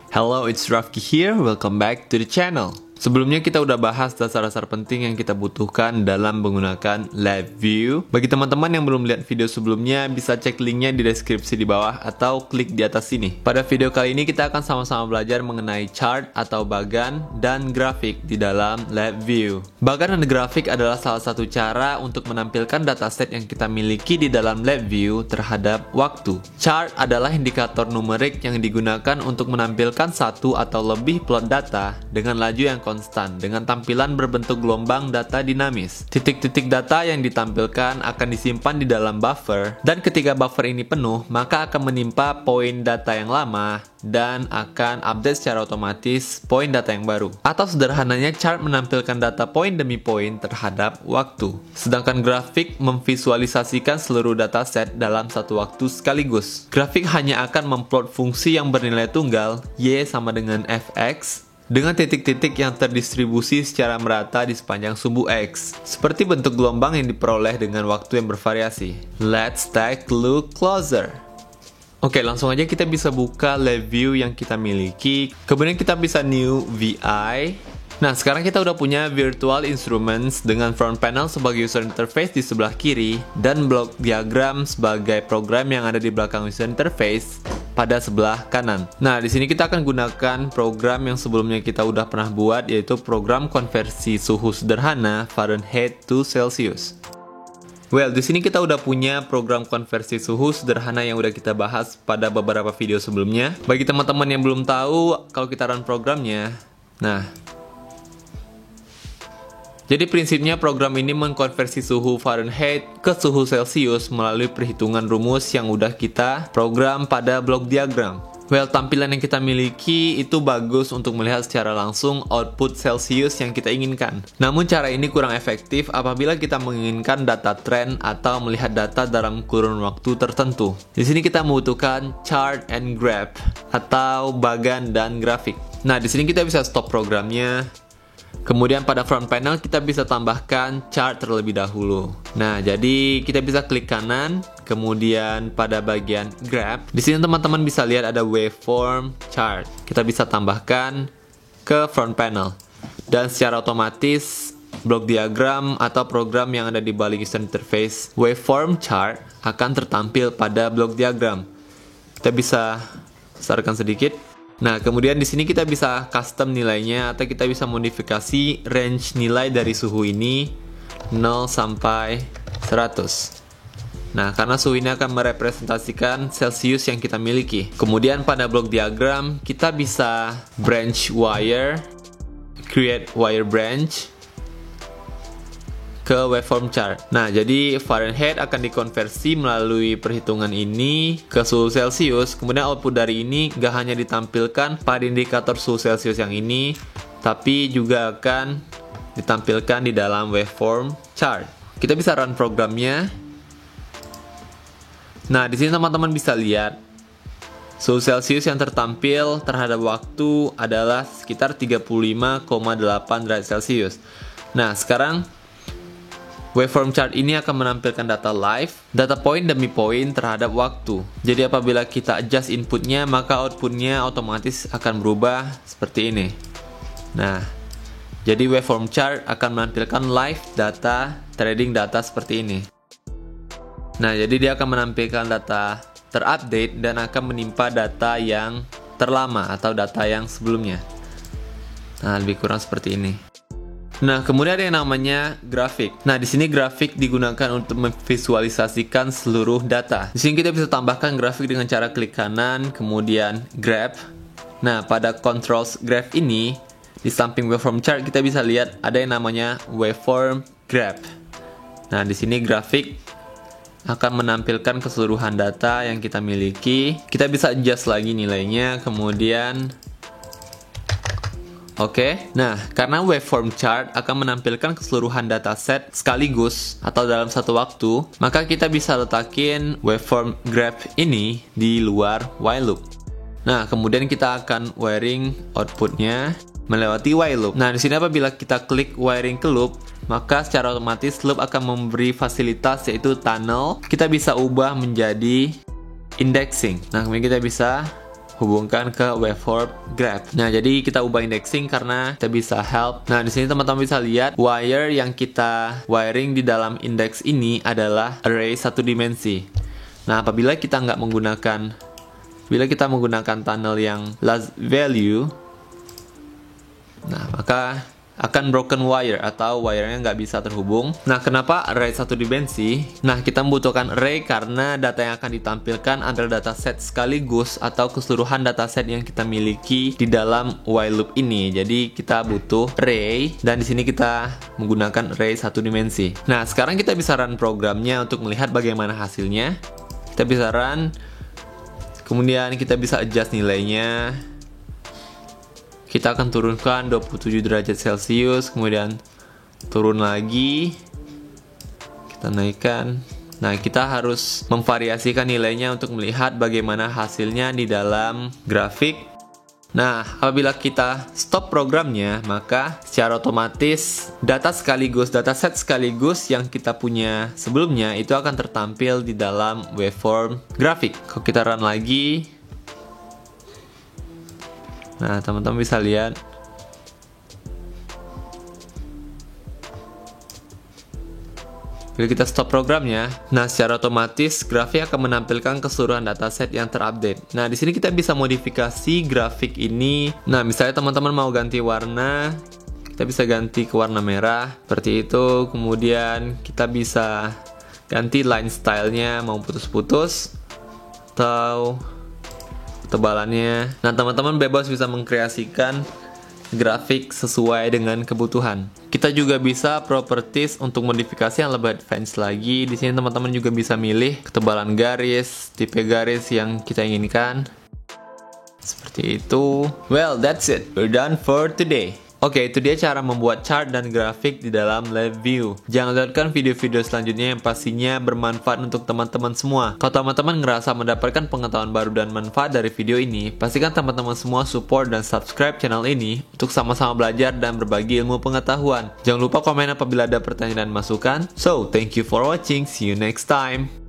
Hello, it's Rafki here. Welcome back to the channel. Sebelumnya kita udah bahas dasar-dasar penting yang kita butuhkan dalam menggunakan LabVIEW. Bagi teman-teman yang belum lihat video sebelumnya, bisa cek linknya di deskripsi di bawah atau klik di atas sini. Pada video kali ini kita akan sama-sama belajar mengenai chart atau bagan dan grafik di dalam LabVIEW. Bagan dan grafik adalah salah satu cara untuk menampilkan dataset yang kita miliki di dalam LabVIEW terhadap waktu. Chart adalah indikator numerik yang digunakan untuk menampilkan satu atau lebih plot data dengan laju yang konstan dengan tampilan berbentuk gelombang data dinamis. Titik-titik data yang ditampilkan akan disimpan di dalam buffer, dan ketika buffer ini penuh, maka akan menimpa poin data yang lama dan akan update secara otomatis poin data yang baru. Atau sederhananya, chart menampilkan data poin demi poin terhadap waktu. Sedangkan grafik memvisualisasikan seluruh dataset dalam satu waktu sekaligus. Grafik hanya akan memplot fungsi yang bernilai tunggal, Y sama dengan Fx, dengan titik-titik yang terdistribusi secara merata di sepanjang sumbu X, seperti bentuk gelombang yang diperoleh dengan waktu yang bervariasi. Let's take a look closer. Oke, langsung aja kita bisa buka LabVIEW yang kita miliki. Kemudian kita bisa new VI. Nah, sekarang kita udah punya Virtual Instruments dengan front panel sebagai user interface di sebelah kiri dan block diagram sebagai program yang ada di belakang user interface pada sebelah kanan. Nah, di sini kita akan gunakan program yang sebelumnya kita udah pernah buat, yaitu program konversi suhu sederhana Fahrenheit to Celsius. Well, di sini kita udah punya program konversi suhu sederhana yang udah kita bahas pada beberapa video sebelumnya. Bagi teman-teman yang belum tahu, kalau kita run programnya, nah, jadi prinsipnya program ini mengkonversi suhu Fahrenheit ke suhu Celsius melalui perhitungan rumus yang udah kita program pada blok diagram. Well, tampilan yang kita miliki itu bagus untuk melihat secara langsung output Celsius yang kita inginkan. Namun cara ini kurang efektif apabila kita menginginkan data tren atau melihat data dalam kurun waktu tertentu. Di sini kita membutuhkan chart and graph atau bagan dan grafik. Nah, di sini kita bisa stop programnya. Kemudian pada front panel kita bisa tambahkan chart terlebih dahulu. Nah, jadi kita bisa klik kanan, kemudian pada bagian graph. Di sini teman-teman bisa lihat ada waveform chart. Kita bisa tambahkan ke front panel. Dan secara otomatis blok diagram atau program yang ada di balik user interface waveform chart akan tertampil pada blok diagram. Kita bisa besarkan sedikit. Nah, kemudian di sini kita bisa custom nilainya atau kita bisa modifikasi range nilai dari suhu ini 0 sampai 100. Nah, karena suhu ini akan merepresentasikan Celsius yang kita miliki. Kemudian pada blok diagram kita bisa branch wire, create wire branch ke waveform chart. Nah, jadi Fahrenheit akan dikonversi melalui perhitungan ini ke suhu Celsius. Kemudian output dari ini gak hanya ditampilkan pada indikator suhu Celsius yang ini, tapi juga akan ditampilkan di dalam waveform chart. Kita bisa run programnya. Nah, di sini teman-teman bisa lihat suhu Celsius yang tertampil terhadap waktu adalah sekitar 35,8 derajat Celsius. Nah, sekarang waveform chart ini akan menampilkan data live, data poin demi poin terhadap waktu. Jadi apabila kita adjust inputnya, maka outputnya otomatis akan berubah seperti ini. Nah, jadi waveform chart akan menampilkan live data, trading data seperti ini. Nah, jadi dia akan menampilkan data terupdate dan akan menimpa data yang terlama atau data yang sebelumnya. Nah, lebih kurang seperti ini. Nah, kemudian ada yang namanya grafik. Nah, di sini grafik digunakan untuk memvisualisasikan seluruh data. Di sini kita bisa tambahkan grafik dengan cara klik kanan, kemudian graph. Nah, pada controls graph ini, di samping waveform chart kita bisa lihat ada yang namanya waveform graph. Nah, di sini grafik akan menampilkan keseluruhan data yang kita miliki. Kita bisa adjust lagi nilainya, kemudian Oke, nah karena waveform chart akan menampilkan keseluruhan dataset sekaligus atau dalam satu waktu, maka kita bisa letakin waveform graph ini di luar while loop. Nah, kemudian kita akan wiring outputnya melewati while loop. Nah, di sini apabila kita klik wiring ke loop, maka secara otomatis loop akan memberi fasilitas yaitu tunnel. Kita bisa ubah menjadi indexing. Nah, kemudian kita bisa hubungkan ke waveform graph. Nah, jadi kita ubah indexing karena kita bisa help. Nah, di sini teman-teman bisa lihat wire yang kita wiring di dalam index ini adalah array satu dimensi. Nah, apabila kita menggunakan tunnel yang last value, nah maka akan broken wire atau wirenya nggak bisa terhubung. Nah, kenapa array satu dimensi? Nah, kita membutuhkan array karena data yang akan ditampilkan adalah dataset sekaligus atau keseluruhan dataset yang kita miliki di dalam while loop ini. Jadi kita butuh array dan di sini kita menggunakan array satu dimensi. Nah, sekarang kita bisa run programnya untuk melihat bagaimana hasilnya. Kita bisa run, kemudian kita bisa adjust nilainya. Kita akan turunkan 27 derajat Celcius, kemudian turun lagi, kita naikkan. Nah, kita harus memvariasikan nilainya untuk melihat bagaimana hasilnya di dalam grafik. Nah, apabila kita stop programnya, maka secara otomatis dataset sekaligus yang kita punya sebelumnya itu akan tertampil di dalam waveform grafik. Kalau kita run lagi, nah, teman-teman bisa lihat bila kita stop programnya, nah secara otomatis grafik akan menampilkan keseluruhan dataset yang terupdate. Nah, di sini kita bisa modifikasi grafik ini. Nah, misalnya teman-teman mau ganti warna, kita bisa ganti ke warna merah seperti itu. Kemudian kita bisa ganti line stylenya, mau putus-putus atau tebalannya. Nah, teman-teman bebas bisa mengkreasikan grafik sesuai dengan kebutuhan. Kita juga bisa properties untuk modifikasi yang lebih advance lagi. Di sini teman-teman juga bisa milih ketebalan garis, tipe garis yang kita inginkan. Seperti itu. Well, that's it. We're done for today. Oke, itu dia cara membuat chart dan grafik di dalam LabVIEW. Jangan lewatkan video-video selanjutnya yang pastinya bermanfaat untuk teman-teman semua. Kalau teman-teman ngerasa mendapatkan pengetahuan baru dan manfaat dari video ini, pastikan teman-teman semua support dan subscribe channel ini untuk sama-sama belajar dan berbagi ilmu pengetahuan. Jangan lupa komen apabila ada pertanyaan dan masukan. So, thank you for watching. See you next time.